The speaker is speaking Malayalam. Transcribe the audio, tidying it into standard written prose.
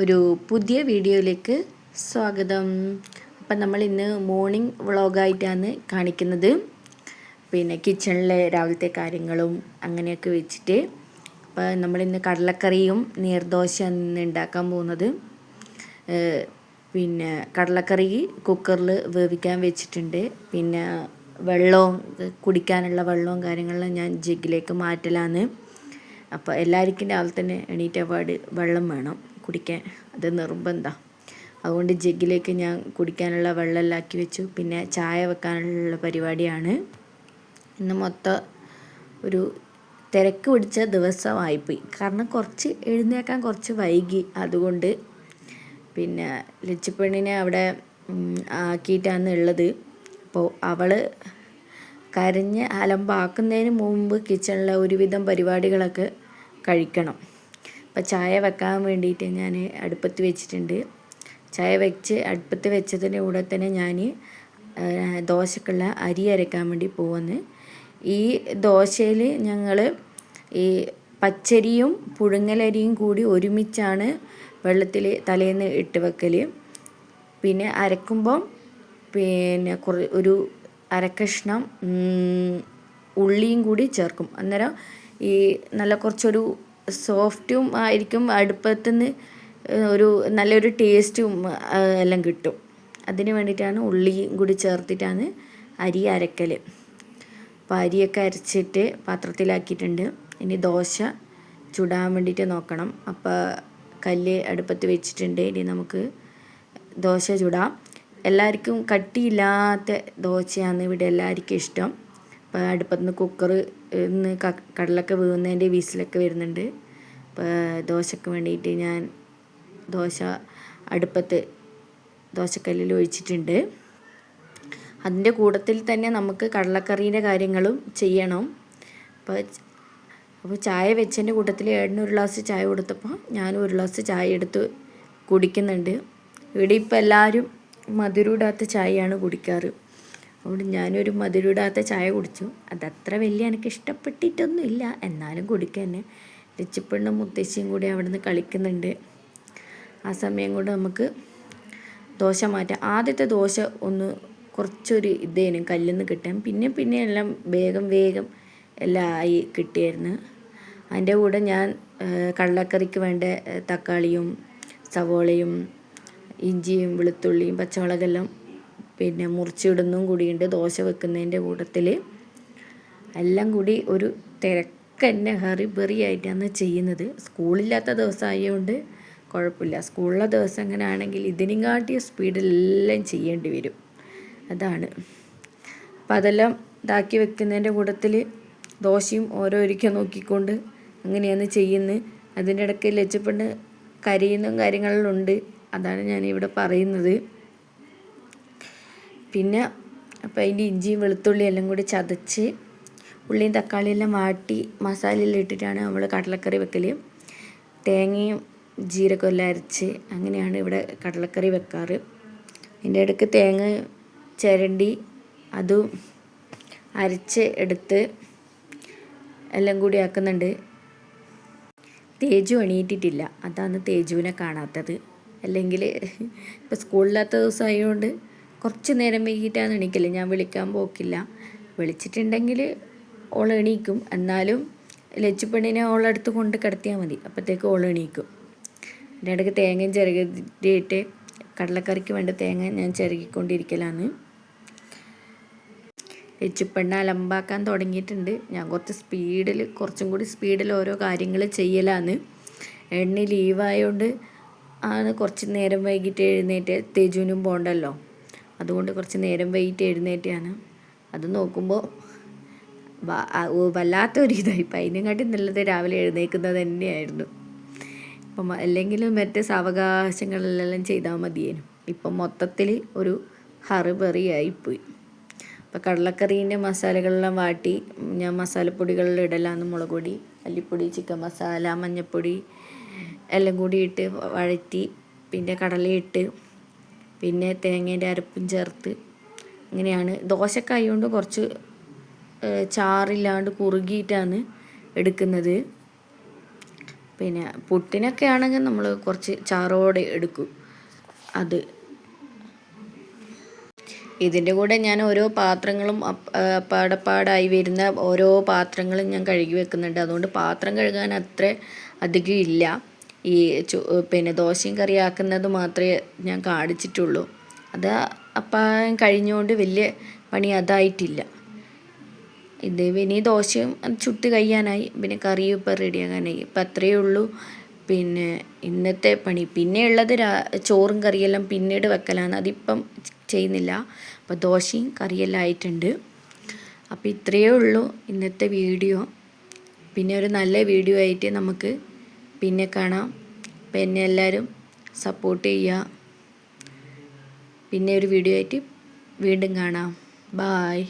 ഒരു പുതിയ വീഡിയോയിലേക്ക് സ്വാഗതം. അപ്പം നമ്മൾ ഇന്ന് മോർണിംഗ് വ്ളോഗായിട്ടാണ് കാണിക്കുന്നത്. പിന്നെ കിച്ചണിലെ രാവിലത്തെ കാര്യങ്ങളും അങ്ങനെയൊക്കെ വെച്ചിട്ട്. അപ്പോൾ നമ്മളിന്ന് കടലക്കറിയും നീർദോശ ഇന്ന് ഉണ്ടാക്കാൻ പോകുന്നത്. പിന്നെ കടലക്കറി കുക്കറിൽ വേവിക്കാൻ വെച്ചിട്ടുണ്ട്. പിന്നെ വെള്ളവും കുടിക്കാനുള്ള വെള്ളവും കാര്യങ്ങളെല്ലാം ഞാൻ ജഗ്ഗിലേക്ക് മാറ്റലാണ്. അപ്പോൾ എല്ലാവർക്കും രാവിലെ തന്നെ എണീറ്റപാട് വെള്ളം വേണം കുടിക്കാൻ, അത് നിർബന്ധമാണ്. അതുകൊണ്ട് ജഗ്ഗിലേക്ക് ഞാൻ കുടിക്കാനുള്ള വെള്ളമെല്ലാം ആക്കി വെച്ചു. പിന്നെ ചായ വെക്കാനുള്ള പരിപാടിയാണ്. ഇന്ന് മൊത്തം ഒരു തിരക്ക് പിടിച്ച ദിവസമായിപ്പോയി. കാരണം കുറച്ച് എഴുന്നേക്കാൻ കുറച്ച് വൈകി. അതുകൊണ്ട് പിന്നെ ലച്ചുപ്പെണ്ണിനെ അവിടെ ആക്കിയിട്ടാണ് ഉള്ളത്. അപ്പോൾ അവൾ കരഞ്ഞ് അലമ്പാക്കുന്നതിന് മുമ്പ് കിച്ചണിലെ ഒരുവിധം പരിപാടികളൊക്കെ കഴിക്കണം. അപ്പോൾ ചായ വെക്കാൻ വേണ്ടിയിട്ട് ഞാൻ അടുപ്പത്ത് വെച്ചിട്ടുണ്ട്. ചായ വെച്ച് അടുപ്പത്ത് വെച്ചതിൻ്റെ കൂടെ തന്നെ ഞാൻ ദോശക്കുള്ള അരി അരയ്ക്കാൻ വേണ്ടി പോകുന്നു. ഈ ദോശയിൽ ഞങ്ങൾ ഈ പച്ചരിയും പുഴുങ്ങലരിയും കൂടി ഒരുമിച്ചാണ് വെള്ളത്തിൽ തലേന്ന് ഇട്ട് വെക്കൽ. പിന്നെ അരക്കുമ്പം പിന്നെ ഒരു അരക്കഷ്ണം ഉള്ളിയും കൂടി ചേർക്കും. അന്നേരം ഈ നല്ല കുറച്ചൊരു സോഫ്റ്റും ആയിരിക്കും. അടുപ്പത്തുനിന്ന് ഒരു നല്ലൊരു ടേസ്റ്റും എല്ലാം കിട്ടും. അതിന് വേണ്ടിയിട്ടാണ് ഉള്ളിയും കൂടി ചേർത്തിട്ടാണ് അരി അരക്കൽ. അപ്പോൾ അരിയൊക്കെ അരച്ചിട്ട് പാത്രത്തിലാക്കിയിട്ടുണ്ട്. ഇനി ദോശ ചുടാൻ വേണ്ടിയിട്ട് നോക്കണം. അപ്പോൾ കല്ല് അടുപ്പത്ത് വെച്ചിട്ടുണ്ട്. ഇനി നമുക്ക് ദോശ ചുടാം. എല്ലാവർക്കും കട്ടിയില്ലാത്ത ദോശയാണ് ഇവിടെ എല്ലാവർക്കും ഇഷ്ടം. അപ്പോൾ അടുപ്പത്തുനിന്ന് കുക്കർ ഇന്ന് കടലൊക്കെ വീഴുന്നതിൻ്റെ വിസിലൊക്കെ വരുന്നുണ്ട്. അപ്പോൾ ദോശയ്ക്ക് വേണ്ടിയിട്ട് ഞാൻ ദോശ അടുപ്പത്ത് ദോശക്കല്ലിൽ ഒഴിച്ചിട്ടുണ്ട്. അതിൻ്റെ കൂട്ടത്തിൽ തന്നെ നമുക്ക് കടലക്കറീൻ്റെ കാര്യങ്ങളും ചെയ്യണം. അപ്പോൾ ചായ വെച്ചതിൻ്റെ കൂട്ടത്തിൽ ഏട്ടന് ഒരു ഗ്ലാസ് ചായ കൊടുത്തപ്പോൾ ഞാനും ഒരു ഗ്ലാസ് ചായ എടുത്ത് കുടിക്കുന്നുണ്ട്. ഇവിടെ ഇപ്പോൾ എല്ലാവരും മധുരമിടാത്ത ചായയാണ് കുടിക്കാറ്. അതുകൊണ്ട് ഞാനൊരു മധുരമിടാത്ത ചായ കുടിച്ചു. അതത്ര വലിയ എനിക്ക് ഇഷ്ടപ്പെട്ടിട്ടൊന്നുമില്ല, എന്നാലും കുടിക്കുക തന്നെ. ലച്ചുപ്പെണ്ണും മുത്തശ്ശിയും കൂടി അവിടെ നിന്ന് കളിക്കുന്നുണ്ട്. ആ സമയം കൊണ്ട് നമുക്ക് ദോശ മാറ്റാം. ആദ്യത്തെ ദോശ ഒന്ന് കുറച്ചൊരു ഇതേനും കല്ലിൽ നിന്ന് കിട്ടാൻ. പിന്നെ എല്ലാം വേഗം എല്ലാം ആയി കിട്ടിയായിരുന്നു. അതിൻ്റെ കൂടെ ഞാൻ കടലക്കറിക്ക് വേണ്ട തക്കാളിയും സവോളയും ഇഞ്ചിയും വെളുത്തുള്ളിയും പച്ചമുളകെല്ലാം പിന്നെ മുറിച്ചിടുന്നതും കൂടിയുണ്ട്. ദോശ വെക്കുന്നതിൻ്റെ കൂട്ടത്തിൽ എല്ലാം കൂടി ഒരു തിരക്കന്നെ ഹറിബറി ആയിട്ടാണ് ചെയ്യുന്നത്. സ്കൂളില്ലാത്ത ദിവസമായതുകൊണ്ട് കുഴപ്പമില്ല. സ്കൂളിലെ ദിവസം എങ്ങനെ ആണെങ്കിൽ ഇതിനും കാട്ടിയ സ്പീഡിലെല്ലാം ചെയ്യേണ്ടി വരും. അതാണ്. അപ്പം അതെല്ലാം ഇതാക്കി വെക്കുന്നതിൻ്റെ കൂട്ടത്തിൽ ദോശയും ഓരോരിക്കൽ നോക്കിക്കൊണ്ട് അങ്ങനെയാണ് ചെയ്യുന്നത്. അതിൻ്റെ ഇടയ്ക്ക് ലച്ചുപ്പെണ്ണ് കരയുന്നതും കാര്യങ്ങളിലുണ്ട്. അതാണ് ഞാനിവിടെ പറയുന്നത്. പിന്നെ അപ്പോൾ അതിൻ്റെ ഇഞ്ചിയും വെളുത്തുള്ളിയും എല്ലാം കൂടി ചതച്ച് ഉള്ളിയും തക്കാളിയെല്ലാം വാട്ടി മസാലയിൽ ഇട്ടിട്ടാണ് നമ്മൾ കടലക്കറി വെക്കൽ. തേങ്ങയും ജീരകവും എല്ലാം അരച്ച് അങ്ങനെയാണ് ഇവിടെ കടലക്കറി വെക്കാറ്. അതിൻ്റെ ഇടയ്ക്ക് തേങ്ങ ചിരണ്ടി അതും അരച്ച് എടുത്ത് എല്ലാം കൂടി ആക്കുന്നുണ്ട്. തേജു എണീറ്റിട്ടില്ല, അതാണ് തേജുവിനെ കാണാത്തത്. അല്ലെങ്കിൽ ഇപ്പോൾ സ്കൂളില്ലാത്ത ദിവസമായതുകൊണ്ട് കുറച്ച് നേരം വൈകിട്ടാണ് എണീക്കല്. ഞാൻ വിളിക്കാൻ പോക്കില്ല. വിളിച്ചിട്ടുണ്ടെങ്കിൽ ഓൾ എണീക്കും. എന്നാലും ലച്ചുപ്പെണ്ണിനെ ഓളടുത്ത് കൊണ്ട് കിടത്തിയാൽ മതി, അപ്പോഴത്തേക്ക് ഓൾ എണീക്കും. എൻ്റെ ഇടയ്ക്ക് തേങ്ങയും ചിരകിയിട്ട് കടലക്കറിക്ക് വേണ്ട തേങ്ങ ഞാൻ ചിരകിക്കൊണ്ടിരിക്കലാണ്. ലച്ചുപ്പെണ്ണ അലമ്പാക്കാൻ തുടങ്ങിയിട്ടുണ്ട്. ഞാൻ കുറച്ചും കൂടി സ്പീഡിൽ ഓരോ കാര്യങ്ങൾ ചെയ്യലാണ്. എണ്ണ ലീവായതുകൊണ്ട് ആണ് കുറച്ച് നേരം വൈകിട്ട് എഴുന്നേറ്റ്. തേജുവിനും പോകണ്ടല്ലോ, അതുകൊണ്ട് കുറച്ച് നേരം വൈകിട്ട് എഴുന്നേറ്റാണ്. അത് നോക്കുമ്പോൾ വല്ലാത്തൊരിതായിപ്പോൾ. അതിനെക്കാട്ടി നല്ലത് രാവിലെ എഴുന്നേൽക്കുന്നത് തന്നെയായിരുന്നു. ഇപ്പം അല്ലെങ്കിലും മറ്റേ സാവകാശങ്ങളിലെല്ലാം ചെയ്താൽ മതിയേനും. ഇപ്പം മൊത്തത്തിൽ ഒരു ഹറിബറി ആയിപ്പോയി. അപ്പോൾ കടലക്കറീൻ്റെ മസാലകളെല്ലാം വാട്ടി ഞാൻ മസാലപ്പൊടികളിൽ ഇടലാന്ന്. മുളക് പൊടി, മല്ലിപ്പൊടി, ചിക്കൻ മസാല, മഞ്ഞൾപ്പൊടി എല്ലാം കൂടി ഇട്ട് വഴറ്റി പിന്നെ കടലയിട്ട് പിന്നെ തേങ്ങേൻ്റെ അരപ്പും ചേർത്ത് അങ്ങനെയാണ്. ദോശക്കായതുകൊണ്ട് കുറച്ച് ചാറില്ലാണ്ട് കുറുകിയിട്ടാണ് എടുക്കുന്നത്. പിന്നെ പുട്ടിനൊക്കെ ആണെങ്കിൽ നമ്മൾ കുറച്ച് ചാറോടെ എടുക്കും. അത് ഇതിൻ്റെ കൂടെ ഞാൻ ഓരോ പാത്രങ്ങളും പാടപ്പാടായി വരുന്ന ഓരോ പാത്രങ്ങളും ഞാൻ കഴുകി വെക്കുന്നുണ്ട്. അതുകൊണ്ട് പാത്രം കഴുകാൻ അത്ര അധികം ഇല്ല. ഈ പിന്നെ ദോശയും കറി ആക്കുന്നത് മാത്രമേ ഞാൻ കാണിച്ചിട്ടുള്ളൂ. അത് അപ്പം കഴിഞ്ഞുകൊണ്ട് വലിയ പണി അതായിട്ടില്ല. ഇത് ഇനി ദോശയും ചുട്ട് കഴിയാനായി, പിന്നെ കറിയും ഇപ്പം റെഡിയാകാനായി. ഇപ്പം അത്രയേ ഉള്ളൂ പിന്നെ ഇന്നത്തെ പണി. പിന്നെ ഉള്ളത് ചോറും കറിയെല്ലാം പിന്നീട് വെക്കലാണ്, അതിപ്പം ചെയ്യുന്നില്ല. അപ്പോൾ ദോശയും കറിയെല്ലാം ആയിട്ടുണ്ട്. അപ്പോൾ ഇത്രയേ ഉള്ളൂ ഇന്നത്തെ വീഡിയോ. പിന്നെ ഒരു നല്ല വീഡിയോ ആയിട്ട് നമുക്ക് പിന്നെ കാണാം. പിന്നെ എല്ലാവരും സപ്പോർട്ട് ചെയ്യുക. പിന്നെ ഒരു വീഡിയോ ആയിട്ട് വീണ്ടും കാണാം. ബായ്.